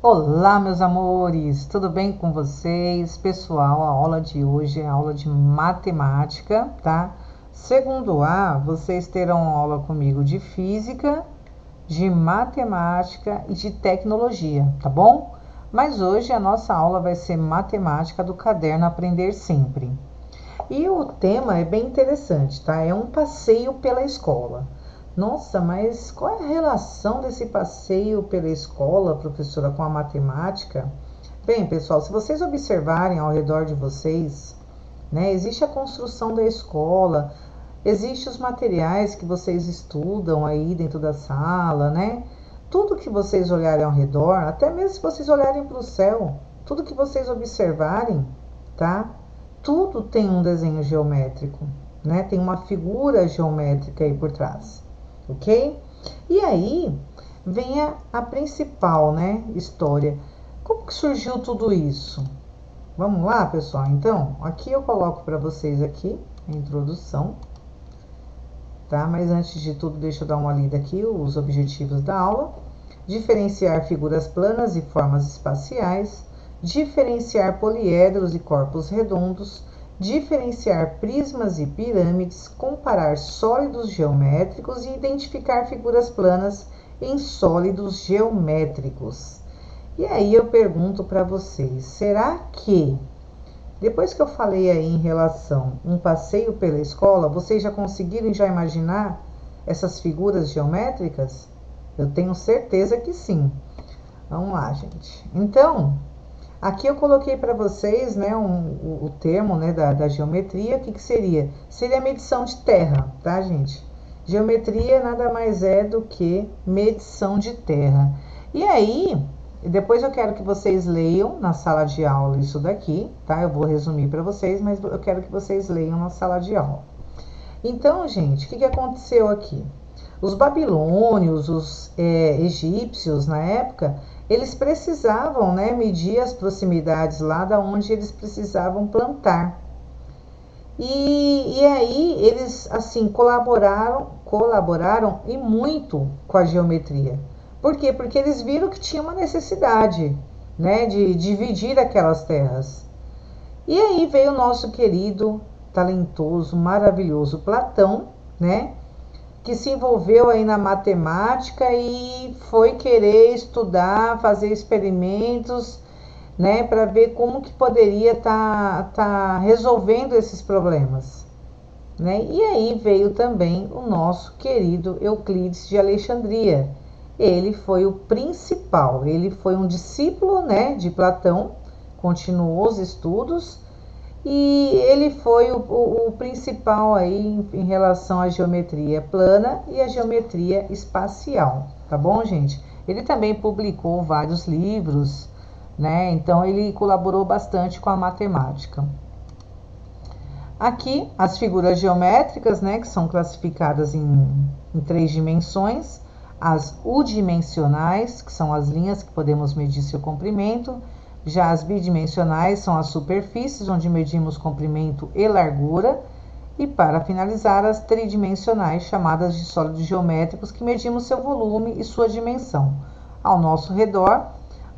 Olá, meus amores, tudo bem com vocês? Pessoal, a aula de hoje é a aula de matemática, tá? Segundo A, vocês terão aula comigo de física, de matemática e de tecnologia, tá bom? Mas hoje a nossa aula vai ser matemática do caderno Aprender Sempre. E o tema é bem interessante, tá? É um passeio pela escola. Nossa, mas qual é a relação desse passeio pela escola, professora, com a matemática? Bem, pessoal, se vocês observarem ao redor de vocês, né, existe a construção da escola, existem os materiais que vocês estudam aí dentro da sala, né? Tudo que vocês olharem ao redor, até mesmo se vocês olharem para o céu, tudo que vocês observarem, tá? Tudo tem um desenho geométrico, né? Tem uma figura geométrica aí por trás, ok? E aí vem a principal, né, história. Como que surgiu tudo isso? Vamos lá, pessoal? Então, aqui eu coloco para vocês aqui a introdução, tá? Mas antes de tudo, deixa eu dar uma lida aqui, os objetivos da aula. Diferenciar figuras planas e formas espaciais, diferenciar poliedros e corpos redondos, diferenciar prismas e pirâmides, comparar sólidos geométricos e identificar figuras planas em sólidos geométricos. E aí eu pergunto para vocês, será que depois que eu falei aí em relação um passeio pela escola, vocês já conseguiram já imaginar essas figuras geométricas? Eu tenho certeza que sim. Vamos lá, gente. Então, aqui eu coloquei para vocês, né, o termo, né, da geometria. O que seria? Seria a medição de terra, tá, gente? Geometria nada mais é do que medição de terra. E aí, depois eu quero que vocês leiam na sala de aula isso daqui, tá? Eu vou resumir para vocês, mas eu quero que vocês leiam na sala de aula. Então, gente, o que aconteceu aqui? Os babilônios, os egípcios na época, eles precisavam, né, medir as proximidades lá da onde eles precisavam plantar. E aí eles assim colaboraram e muito com a geometria. Por quê? Porque eles viram que tinha uma necessidade, né, de dividir aquelas terras. E aí veio o nosso querido, talentoso, maravilhoso Platão, né, que se envolveu aí na matemática e foi querer estudar, fazer experimentos, né, para ver como que poderia tá resolvendo esses problemas, né? E aí veio também o nosso querido Euclides de Alexandria. Ele foi o principal, ele foi um discípulo, né, de Platão, continuou os estudos e ele foi o principal aí em relação à geometria plana e à geometria espacial, tá bom, gente? Ele também publicou vários livros, né? Então ele colaborou bastante com a matemática. Aqui as figuras geométricas, né, que são classificadas em três dimensões, as udimensionais, que são as linhas que podemos medir seu comprimento, já as bidimensionais são as superfícies, onde medimos comprimento e largura, e para finalizar, as tridimensionais, chamadas de sólidos geométricos, que medimos seu volume e sua dimensão. Ao nosso redor,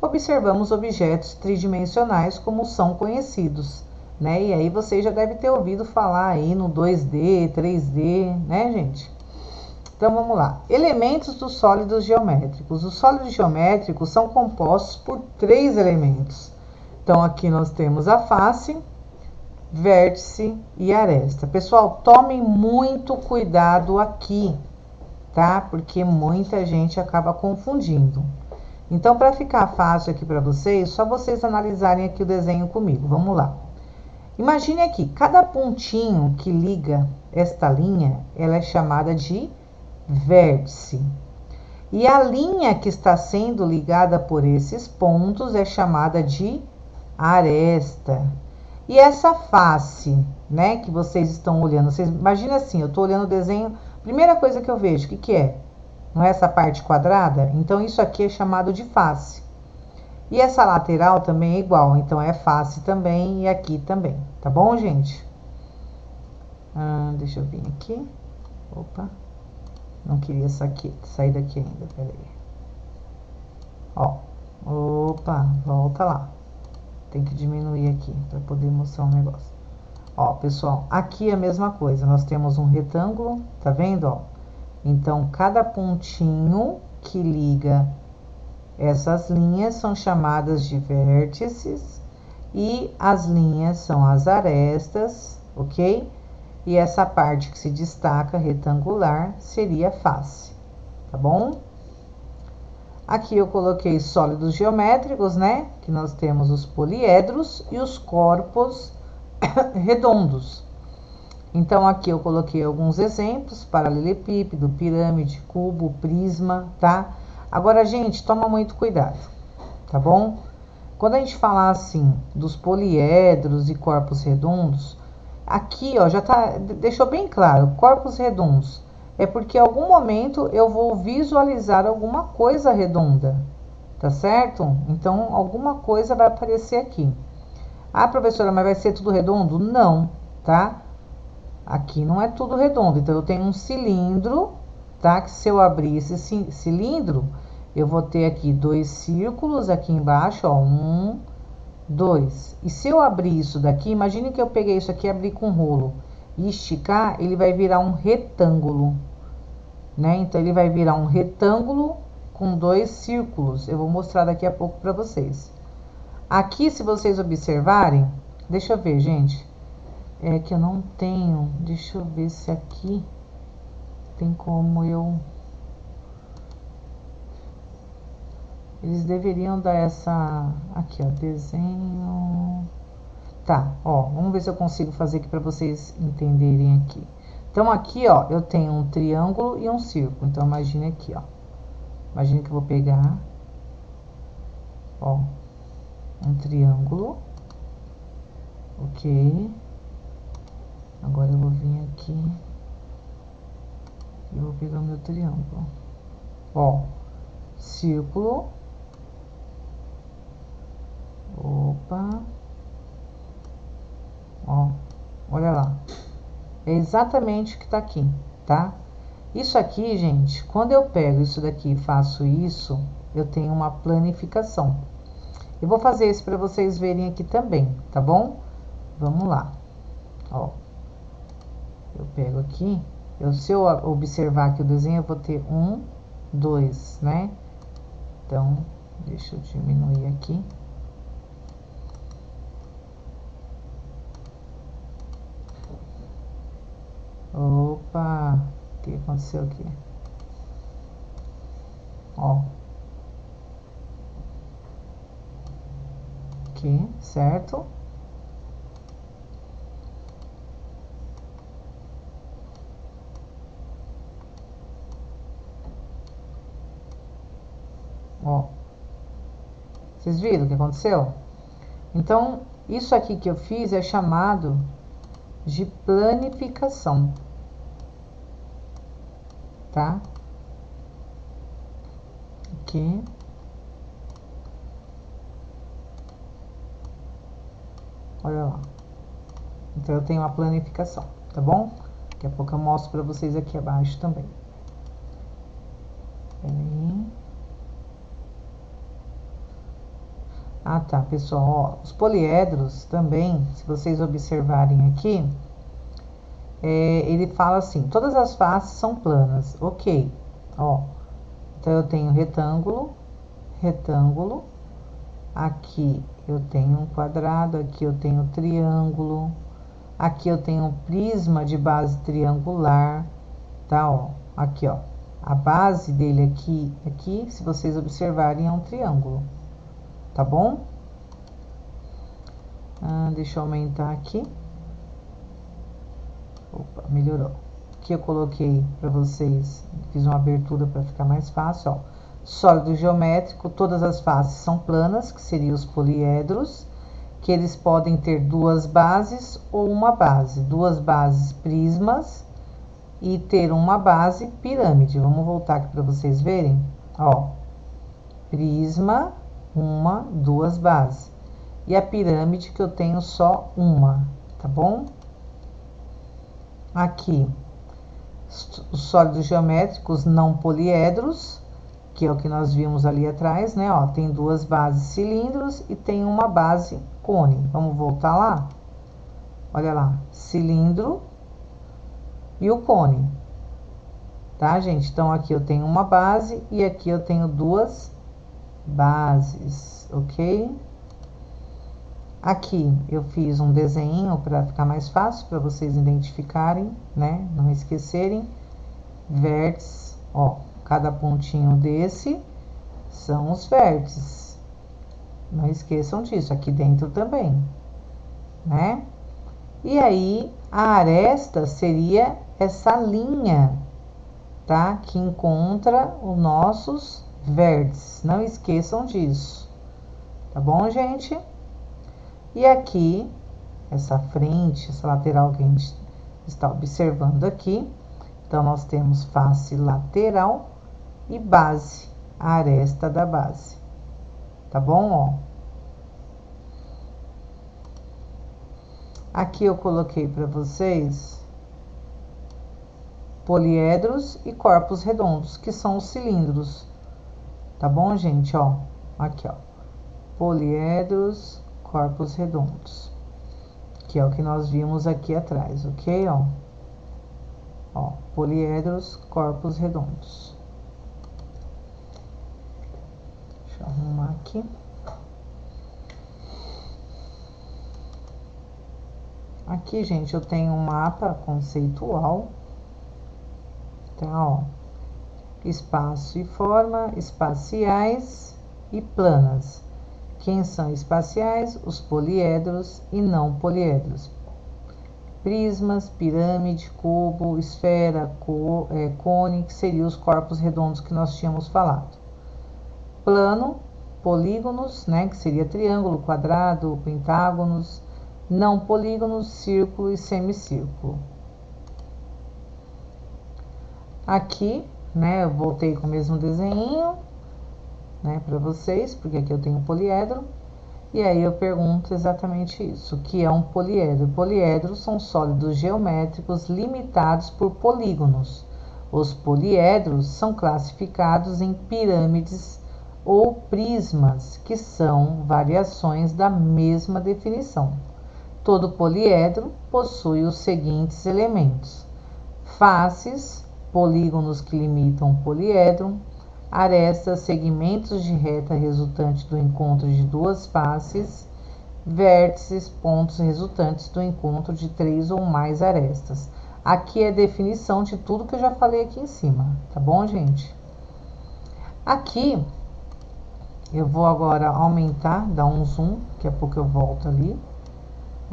observamos objetos tridimensionais como são conhecidos, né? E aí você já deve ter ouvido falar aí no 2D, 3D, né, gente? Então vamos lá. Elementos dos sólidos geométricos. Os sólidos geométricos são compostos por três elementos. Então aqui nós temos a face, vértice e aresta. Pessoal, tomem muito cuidado aqui, tá? Porque muita gente acaba confundindo. Então, para ficar fácil aqui para vocês, só vocês analisarem aqui o desenho comigo. Vamos lá. Imagine aqui, cada pontinho que liga esta linha, ela é chamada de vértice. E a linha que está sendo ligada por esses pontos é chamada de aresta. E essa face, né, que vocês estão olhando, vocês imagina assim, eu estou olhando o desenho, primeira coisa que eu vejo, o que é? Não é essa parte quadrada? Então isso aqui é chamado de face. E essa lateral também é igual, então é face também e aqui também, tá bom, gente? Deixa eu vir aqui. Opa, não queria sair daqui ainda, peraí. Ó, Opa, volta lá. Tem que diminuir aqui para poder mostrar um negócio. Ó, pessoal, aqui é a mesma coisa. Nós temos um retângulo, tá vendo, ó? Então, cada pontinho que liga essas linhas são chamadas de vértices e as linhas são as arestas, ok? E essa parte que se destaca retangular seria a face, tá bom? Aqui eu coloquei sólidos geométricos, né? Que nós temos os poliedros e os corpos redondos. Então, aqui eu coloquei alguns exemplos: paralelepípedo, pirâmide, cubo, prisma, tá? Agora, gente, toma muito cuidado, tá bom? Quando a gente falar assim dos poliedros e corpos redondos, aqui, ó, já tá, deixou bem claro, corpos redondos. É porque em algum momento eu vou visualizar alguma coisa redonda, tá certo? Então, alguma coisa vai aparecer aqui. Ah, professora, mas vai ser tudo redondo? Não, tá? Aqui não é tudo redondo, então eu tenho um cilindro, tá? Que se eu abrir esse cilindro, eu vou ter aqui dois círculos aqui embaixo, ó, um, dois. E se eu abrir isso daqui, imagine que eu peguei isso aqui e abri com rolo e esticar, ele vai virar um retângulo, né? Então ele vai virar um retângulo com dois círculos. Eu vou mostrar daqui a pouco para vocês. Aqui, se vocês observarem, deixa eu ver, gente. É que eu não tenho, deixa eu ver se aqui tem como eu... Eles deveriam dar essa... Aqui, ó, desenho... Tá, ó, vamos ver se eu consigo fazer aqui para vocês entenderem aqui. Então, aqui, ó, eu tenho um triângulo e um círculo. Então, imagine aqui, ó. Imagine que eu vou pegar, ó, um triângulo. Ok. Agora eu vou vir aqui e vou pegar o meu triângulo. Ó, círculo. Opa. Ó, olha lá. É exatamente o que tá aqui, tá? Isso aqui, gente, quando eu pego isso daqui e faço isso, eu tenho uma planificação. Eu vou fazer isso para vocês verem aqui também, tá bom? Vamos lá. Ó, eu pego aqui, se eu observar aqui o desenho, eu vou ter um, dois, né? Então, deixa eu diminuir aqui. Opa, o que aconteceu aqui? Ó. Aqui, certo? Ó. Vocês viram o que aconteceu? Então, isso aqui que eu fiz é chamado de planificação, tá? Aqui. Olha lá. Então, eu tenho uma planificação, tá bom? Daqui a pouco eu mostro pra vocês aqui abaixo também. Peraí. Ah, tá, pessoal, ó, os poliedros também, se vocês observarem aqui, ele fala assim, todas as faces são planas, ok, ó, então eu tenho retângulo, retângulo, aqui eu tenho um quadrado, aqui eu tenho triângulo, aqui eu tenho um prisma de base triangular, tá, ó, aqui, ó, a base dele aqui, se vocês observarem, é um triângulo. Tá bom? Deixa eu aumentar aqui. Opa, melhorou. Aqui eu coloquei para vocês, fiz uma abertura para ficar mais fácil, ó. Sólido geométrico, todas as faces são planas, que seriam os poliedros, que eles podem ter duas bases ou uma base. Duas bases prismas e ter uma base pirâmide. Vamos voltar aqui para vocês verem, ó. Prisma, duas bases. E a pirâmide que eu tenho só uma, tá bom? Aqui, os sólidos geométricos não poliedros, que é o que nós vimos ali atrás, né? Ó, tem duas bases cilindros e tem uma base cone. Vamos voltar lá? Olha lá, cilindro e o cone. Tá, gente? Então, aqui eu tenho uma base e aqui eu tenho duas bases, ok? Aqui eu fiz um desenho para ficar mais fácil para vocês identificarem, né? Não esquecerem. Vértices, ó, cada pontinho desse são os vértices. Não esqueçam disso, aqui dentro também, né? E aí, a aresta seria essa linha, tá? Que encontra os nossos vértices. Não esqueçam disso, tá bom, gente? E aqui, essa frente, essa lateral que a gente está observando aqui. Então, nós temos face lateral e base, a aresta da base. Tá bom, ó? Aqui eu coloquei para vocês poliedros e corpos redondos, que são os cilindros. Tá bom, gente? Ó, aqui, ó. Poliedros, corpos redondos. Que é o que nós vimos aqui atrás, ok? Ó, poliedros, corpos redondos. Deixa eu arrumar aqui. Aqui, gente, eu tenho um mapa conceitual, tá, ó. Espaço e forma, espaciais e planas. Quem são espaciais? Os poliedros e não poliedros. Prismas, pirâmide, cubo, esfera, cone, que seriam os corpos redondos que nós tínhamos falado. Plano, polígonos, né, que seria triângulo, quadrado, pentágonos. Não polígonos, círculo e semicírculo. Aqui, né, eu voltei com o mesmo desenho, né, para vocês, porque aqui eu tenho poliedro. E aí eu pergunto exatamente isso, o que é um poliedro? Poliedros são sólidos geométricos limitados por polígonos. Os poliedros são classificados em pirâmides ou prismas, que são variações da mesma definição. Todo poliedro possui os seguintes elementos: faces, polígonos que limitam o poliedro, arestas, segmentos de reta resultantes do encontro de duas faces, vértices, pontos resultantes do encontro de três ou mais arestas. Aqui é a definição de tudo que eu já falei aqui em cima, tá bom, gente? Aqui, eu vou agora aumentar, dar um zoom, daqui a pouco eu volto ali.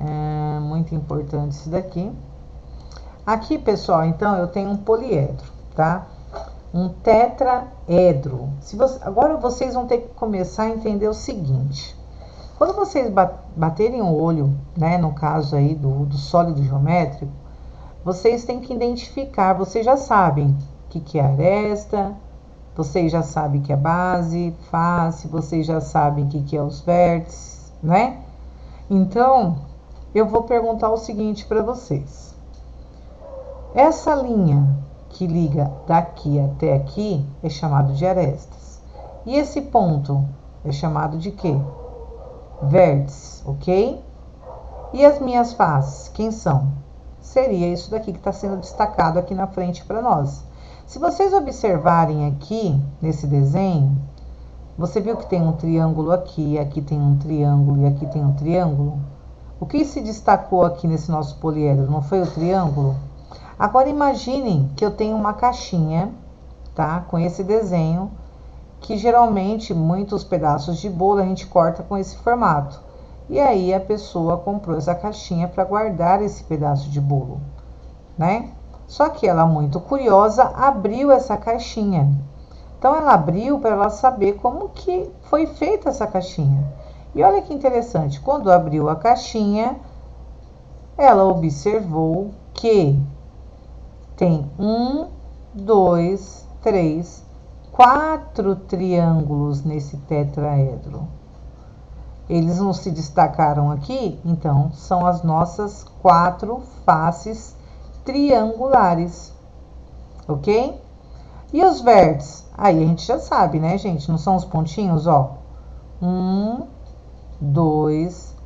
É muito importante isso daqui. Aqui, pessoal, então, eu tenho um poliedro, tá? Um tetraedro. Agora vocês vão ter que começar a entender o seguinte. Quando vocês baterem o olho, né, no caso aí do sólido geométrico, vocês têm que identificar, vocês já sabem o que é aresta, vocês já sabem que é base, face, vocês já sabem o que é os vértices, né? Então, eu vou perguntar o seguinte para vocês. Essa linha que liga daqui até aqui é chamado de arestas. E esse ponto é chamado de quê? Vértice, ok? E as minhas faces, quem são? Seria isso daqui que está sendo destacado aqui na frente para nós. Se vocês observarem aqui, nesse desenho, você viu que tem um triângulo aqui, aqui tem um triângulo e aqui tem um triângulo? O que se destacou aqui nesse nosso poliedro? Não foi o triângulo? Agora, imaginem que eu tenho uma caixinha, tá? Com esse desenho, que geralmente, muitos pedaços de bolo a gente corta com esse formato. E aí, a pessoa comprou essa caixinha para guardar esse pedaço de bolo, né? Só que ela, muito curiosa, abriu essa caixinha. Então, ela abriu para ela saber como que foi feita essa caixinha. E olha que interessante, quando abriu a caixinha, ela observou que tem 1, 2, 3, 4 triângulos nesse tetraedro. Eles não se destacaram aqui, então são as nossas 4 faces triangulares, ok? E os vértices? Aí a gente já sabe, né, gente? Não são os pontinhos, ó. 1, 2,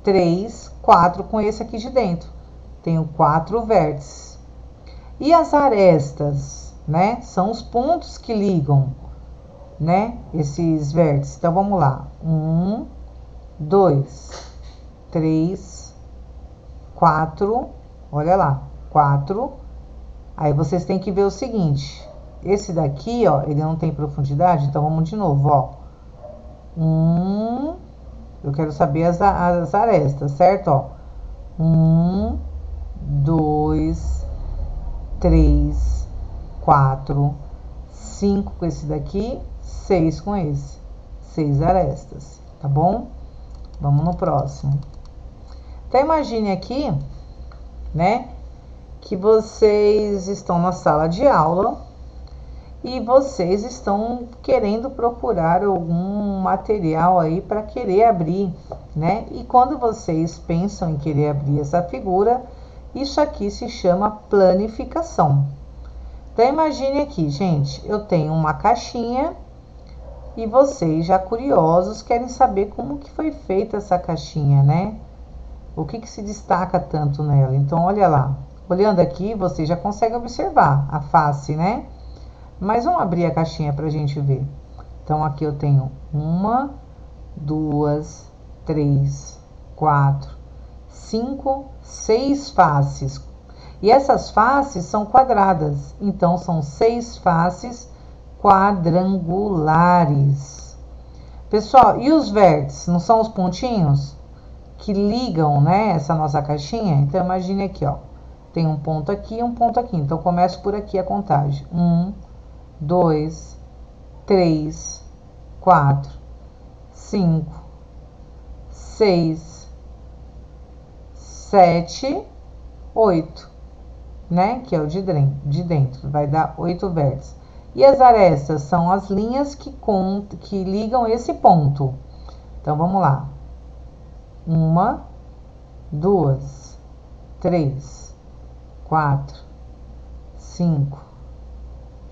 3, 4 com esse aqui de dentro. Tenho 4 vértices. E as arestas, né? São os pontos que ligam, né? Esses vértices. Então, vamos lá. 1, 2, 3, 4. Olha lá. 4. Aí, vocês têm que ver o seguinte. Esse daqui, ó, ele não tem profundidade. Então, vamos de novo, ó. 1. Eu quero saber as arestas, certo? Ó. 1, 2, 3, 4, 5 com esse daqui, 6 com esse. 6 arestas, tá bom? Vamos no próximo. Então, imagine aqui, né, que vocês estão na sala de aula e vocês estão querendo procurar algum material aí para querer abrir, né? E quando vocês pensam em querer abrir essa figura, isso aqui se chama planificação. Então, imagine aqui, gente, eu tenho uma caixinha e vocês, já curiosos, querem saber como que foi feita essa caixinha, né? O que se destaca tanto nela? Então, olha lá. Olhando aqui, vocês já conseguem observar a face, né? Mas vamos abrir a caixinha pra gente ver. Então, aqui eu tenho 1, 2, 3, 4, 5, 6 faces. E essas faces são quadradas, então são 6 faces quadrangulares. Pessoal, e os vértices? Não são os pontinhos que ligam, né, essa nossa caixinha? Então, imagine aqui, ó. Tem um ponto aqui e um ponto aqui. Então, começo por aqui a contagem. 1, 2, 3, 4, 5, 6, 7, 8. Né? Que é o de dentro, vai dar 8 vértices. E as arestas são as linhas que ligam esse ponto. Então, vamos lá. 1, 2, 3, 4, 5,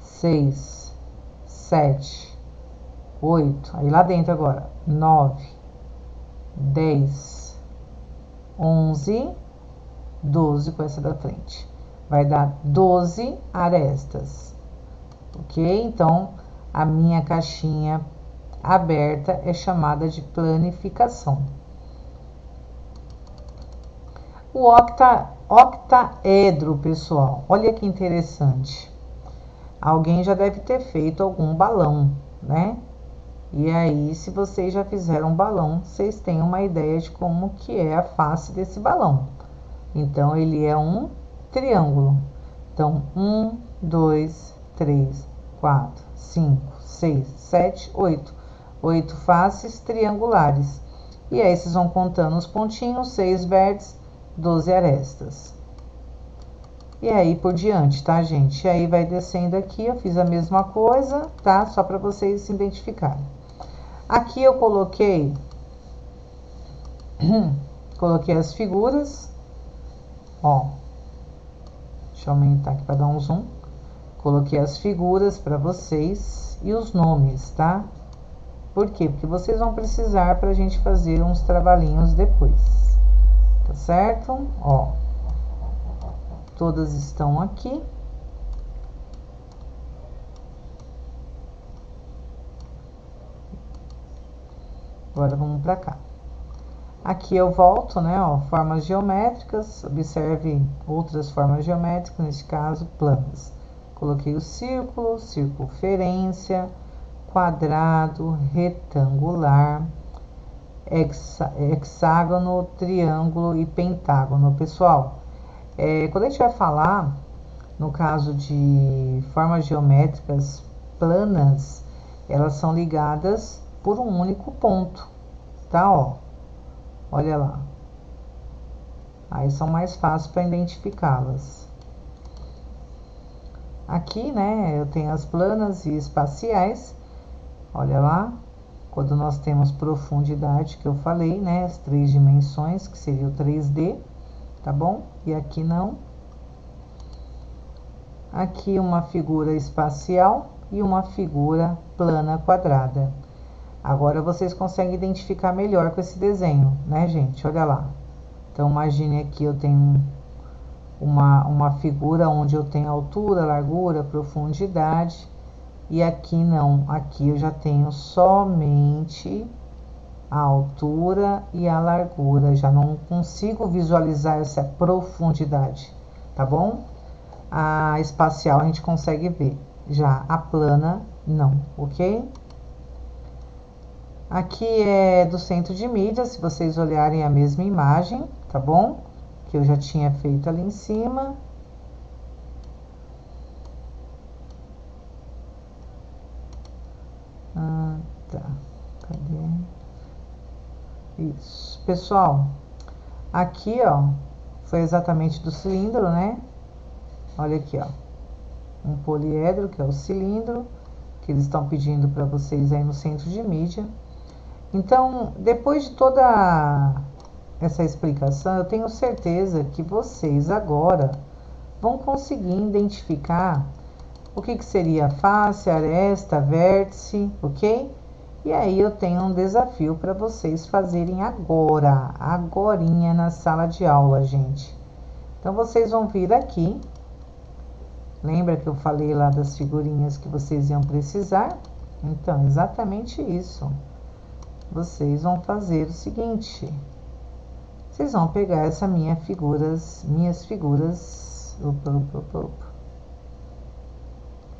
6, 7, 8. Aí lá dentro agora. 9, 10, 11, 12 com essa da frente. Vai dar 12 arestas, ok? Então, a minha caixinha aberta é chamada de planificação. O octaedro, pessoal, olha que interessante. Alguém já deve ter feito algum balão, né? E aí, se vocês já fizeram um balão, vocês têm uma ideia de como que é a face desse balão. Então, ele é um triângulo. Então, 1, 2, 3, 4, 5, 6, 7, 8. 8 faces triangulares. E aí, vocês vão contando os pontinhos, 6 vértices, 12 arestas. E aí, por diante, tá, gente? E aí, vai descendo aqui, eu fiz a mesma coisa, tá? Só para vocês se identificarem. Aqui eu coloquei as figuras, ó. Deixa eu aumentar aqui para dar um zoom. Coloquei as figuras para vocês e os nomes, tá? Por quê? Porque vocês vão precisar pra gente fazer uns trabalhinhos depois. Tá certo? Ó. Todas estão aqui. Agora vamos para cá. Aqui eu volto, né, ó, formas geométricas, observe outras formas geométricas, nesse caso, planas. Coloquei o círculo, circunferência, quadrado, retangular, hexágono, triângulo e pentágono. Pessoal, quando a gente vai falar, no caso de formas geométricas planas, elas são ligadas por um único ponto, tá, ó. Olha lá. Aí são mais fáceis para identificá-las. Aqui, né, eu tenho as planas e espaciais. Olha lá. Quando nós temos profundidade, que eu falei, né, as 3 dimensões, que seria o 3D, tá bom? E aqui não. Aqui uma figura espacial e uma figura plana quadrada. Agora vocês conseguem identificar melhor com esse desenho, né, gente? Olha lá. Então, imagine aqui eu tenho uma figura onde eu tenho altura, largura, profundidade. E aqui não, aqui eu já tenho somente a altura e a largura. Já não consigo visualizar essa profundidade, tá bom? A espacial a gente consegue ver, já a plana não, ok? Aqui é do centro de mídia, se vocês olharem a mesma imagem, tá bom? Que eu já tinha feito ali em cima. Tá. Cadê? Isso. Pessoal, aqui, ó, foi exatamente do cilindro, né? Olha aqui, ó. Um poliedro, que é o cilindro, que eles estão pedindo para vocês aí no centro de mídia. Então, depois de toda essa explicação, eu tenho certeza que vocês agora vão conseguir identificar o que seria face, aresta, vértice, ok? E aí eu tenho um desafio para vocês fazerem agora, agorinha na sala de aula, gente. Então, vocês vão vir aqui. Lembra que eu falei lá das figurinhas que vocês iam precisar? Então, exatamente isso. Vocês vão fazer o seguinte. Vocês vão pegar essa minhas figuras.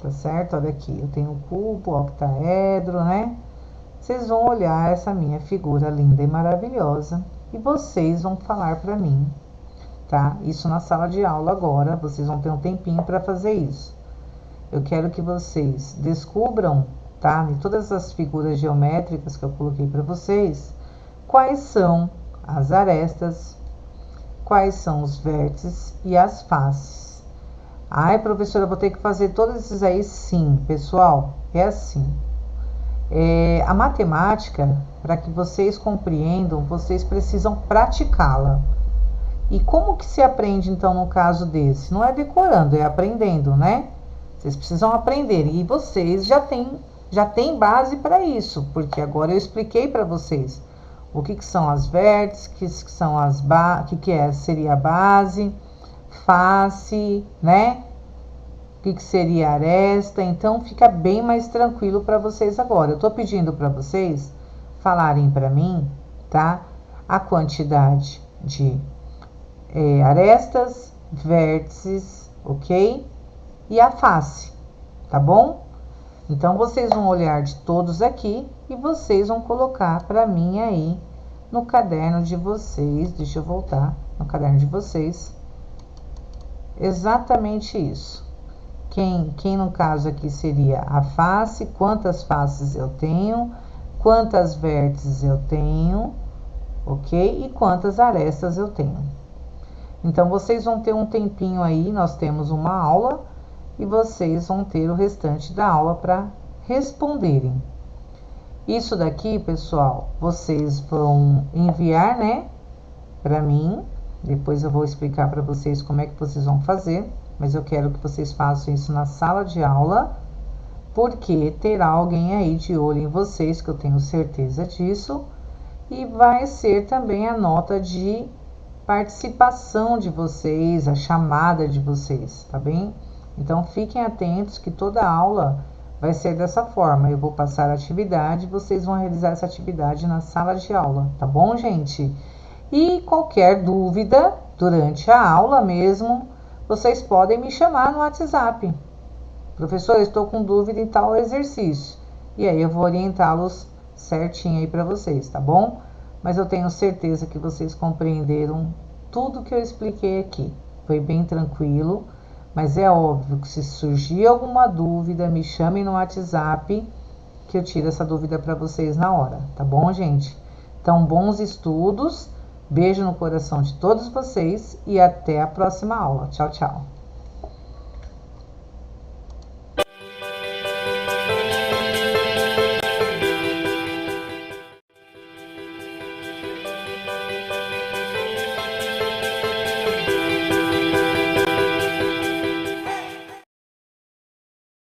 Tá certo? Olha aqui, eu tenho um cubo, octaedro, né? Vocês vão olhar essa minha figura linda e maravilhosa e vocês vão falar para mim, tá? Isso na sala de aula agora, vocês vão ter um tempinho para fazer isso. Eu quero que vocês descubram, tá? De todas as figuras geométricas que eu coloquei para vocês, quais são as arestas, quais são os vértices e as faces. Ai, professora, eu vou ter que fazer todos esses aí? Sim, pessoal, é assim. A matemática, para que vocês compreendam, vocês precisam praticá-la. E como que se aprende, então, no caso desse? Não é decorando, é aprendendo, né? Vocês precisam aprender. E vocês já têm base para isso, porque agora eu expliquei para vocês o que são as vértices, que são as seria a base, face, né? O que seria aresta. Então, fica bem mais tranquilo para vocês agora. Eu tô pedindo para vocês falarem para mim, tá? A quantidade de arestas, vértices, ok? E a face, tá bom? Então, vocês vão olhar de todos aqui e vocês vão colocar para mim aí no caderno de vocês. Deixa eu voltar no caderno de vocês. Exatamente isso. Quem no caso aqui seria a face, quantas faces eu tenho, quantas vértices eu tenho, ok? E quantas arestas eu tenho. Então, vocês vão ter um tempinho aí, nós temos uma aula, e vocês vão ter o restante da aula para responderem. Isso daqui, pessoal, vocês vão enviar, né, para mim. Depois eu vou explicar para vocês como é que vocês vão fazer, mas eu quero que vocês façam isso na sala de aula, porque terá alguém aí de olho em vocês, que eu tenho certeza disso, e vai ser também a nota de participação de vocês, a chamada de vocês, tá bem? Então, fiquem atentos que toda aula vai ser dessa forma. Eu vou passar a atividade, vocês vão realizar essa atividade na sala de aula, tá bom, gente? E qualquer dúvida durante a aula mesmo, vocês podem me chamar no WhatsApp. Professor, estou com dúvida em tal exercício. E aí eu vou orientá-los certinho aí para vocês, tá bom? Mas eu tenho certeza que vocês compreenderam tudo que eu expliquei aqui. Foi bem tranquilo, mas é óbvio que se surgir alguma dúvida, me chamem no WhatsApp, que eu tiro essa dúvida para vocês na hora, tá bom, gente? Então, bons estudos, beijo no coração de todos vocês e até a próxima aula. Tchau, tchau.